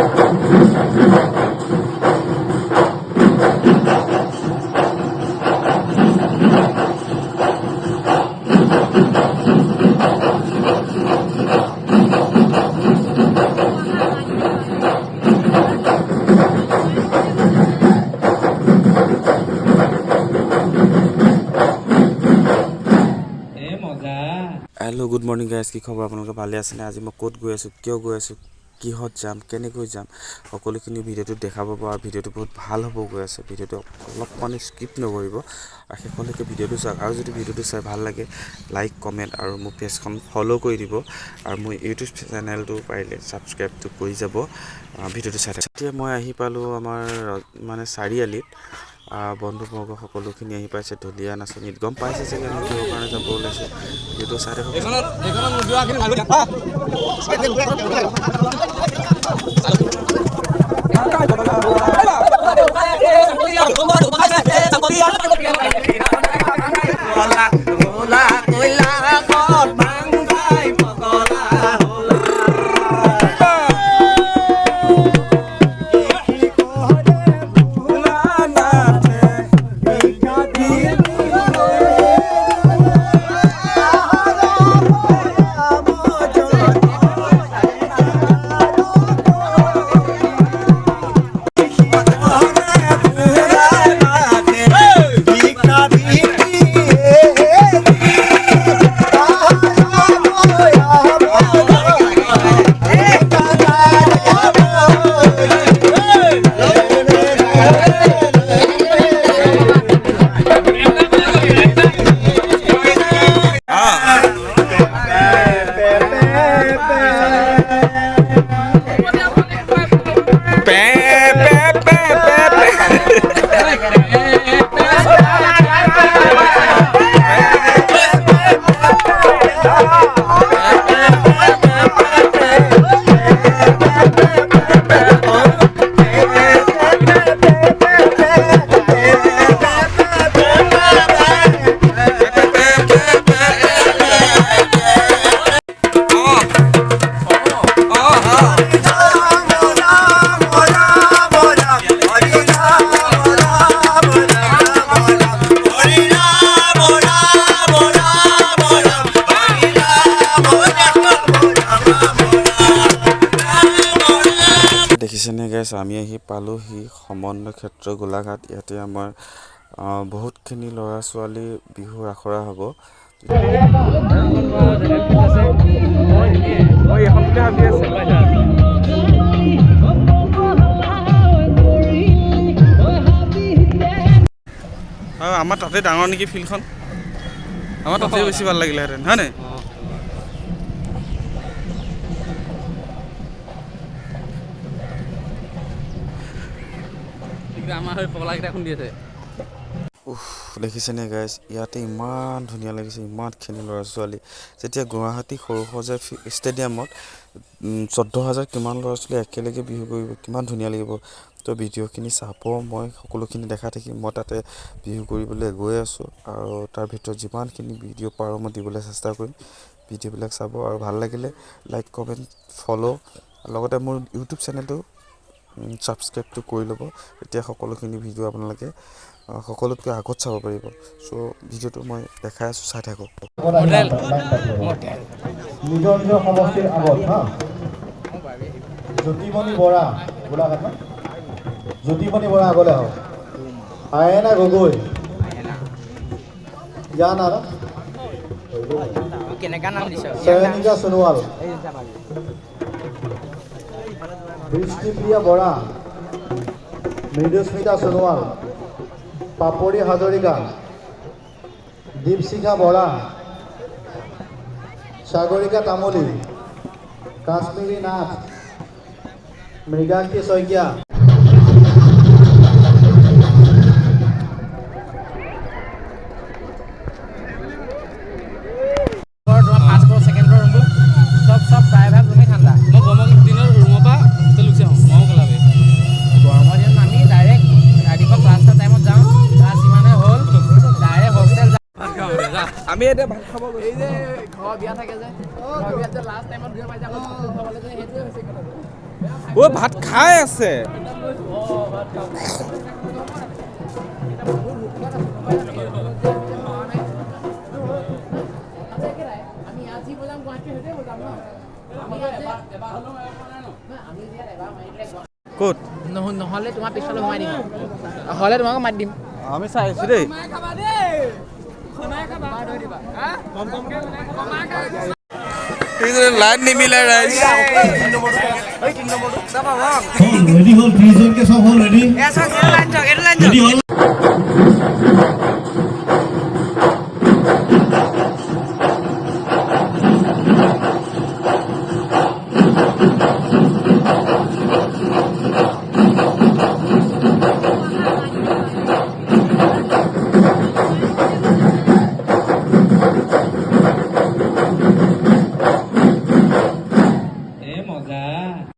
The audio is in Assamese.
हेलो गुड मर्निंग गाइस, কি খবৰ আপোনালোকে ভালে আছেনে? আজি মই ক'ত গৈ আছোঁ, কিয় গৈ আছোঁ, কিহত যাম, কেনেকৈ যাম, সকলোখিনি ভিডিঅ'টোত দেখাব আৰু ভিডিঅ'টো বহুত ভাল হ'ব গৈ আছে। ভিডিঅ'টো অলপমান স্কিপ নকৰিব আৰু শেষলৈকে ভিডিঅ'টো চাওক। আৰু যদি ভিডিঅ'টো চাই ভাল লাগে লাইক কমেণ্ট আৰু মোৰ পেজখন ফ'ল' কৰি দিব আৰু মোৰ ইউটিউব চেনেলটো পাৰিলে ছাবস্ক্ৰাইবটো কৰি যাব। ভিডিঅ'টো চাই থাকক। এতিয়া মই আহি পালোঁ আমাৰ মানে চাৰিআলিত। বন্ধুবৰ্গ সকলোখিনি আহি পাইছে ঢুলীয়া নাচনীত। গম পাইছে চাগে আমি কিহৰ কাৰণে যাব ওলাইছোঁ। ভিডিঅ'টো চাই থাকক। দেখিছেনে গাইছ, আমি আহি পালোহি সমন্বয় ক্ষেত্ৰ গোলাঘাট। ইয়াতে আমাৰ বহুতখিনি ল'ৰা ছোৱালী বিহুৰ আখৰা হ'ব। আমাৰ তাতে ডাঙৰ নেকি ফিল্ডখন, আমাৰ তাতে বেছি ভাল লাগিলেহেঁতেন, হয় নাই? দেখিছেনে গাইজ, ইয়াতে ইমান ধুনীয়া লাগিছে, ইমানখিনি ল'ৰা ছোৱালী। যেতিয়া গুৱাহাটী সৰু সজাই ষ্টেডিয়ামত 14,000 কিমান ল'ৰা ছোৱালী একেলগে বিহু কৰিব, কিমান ধুনীয়া লাগিব। তো ভিডিঅ'খিনি চাব, মই সকলোখিনি দেখা থাকিম। মই তাতে বিহু কৰিবলৈ গৈ আছোঁ আৰু তাৰ ভিতৰত যিমানখিনি ভিডিঅ' পাৰোঁ মই দিবলৈ চেষ্টা কৰিম। ভিডিঅ'বিলাক চাব আৰু ভাল লাগিলে লাইক কমেণ্ট ফ'ল' লগতে মোৰ ইউটিউব চেনেলটো ছাবস্ক্ৰাইবটো কৰি ল'ব। এতিয়া সকলোখিনি ভিডিঅ' আপোনালোকে সকলোতকৈ আগত চাব পাৰিব। চ' ভিডিঅ'টো মই দেখাই আছোঁ, চাই থাকক। নিজৰ নিজৰ সমষ্টিৰ আগত হা জ্যোতিমণি বৰা গোলাঘাট, জ্যোতিমণি বৰা আগলৈ আহক। আয়েনা গগৈ জানা না চয়নিকা সোণোৱাল, বৃষ্টিপ্ৰিয়া বৰা, মৃদুস্মিতা সোণোৱাল, পাপৰি হাজৰিকা, দীপশিখা বৰা, সাগৰিকা তামুলী, কাশ্মীৰী নাথ, মৃগাংকী শইকীয়া। আমি এতিয়া ভাত খাব এই যে ঘৰ বিয়া থাকে যে ঘৰ বিয়াত যে লাষ্ট টাইমত ঘূৰি পাই যায় খাবলৈ যে সেইটোৱে হৈছে কথাটো। ও ভাত খাই আছে ক'ত নহ'লে তোমাৰ পিছলৈ সোমাই দিম হ'লে তোমাক মাতি দিম আমি চাই আছোঁ দেই লাইট নিমিলে ৰাইজ ৰেডি হ'ল 3 জনকে সব হ'ল ৰেডি ৰেডি হ'ল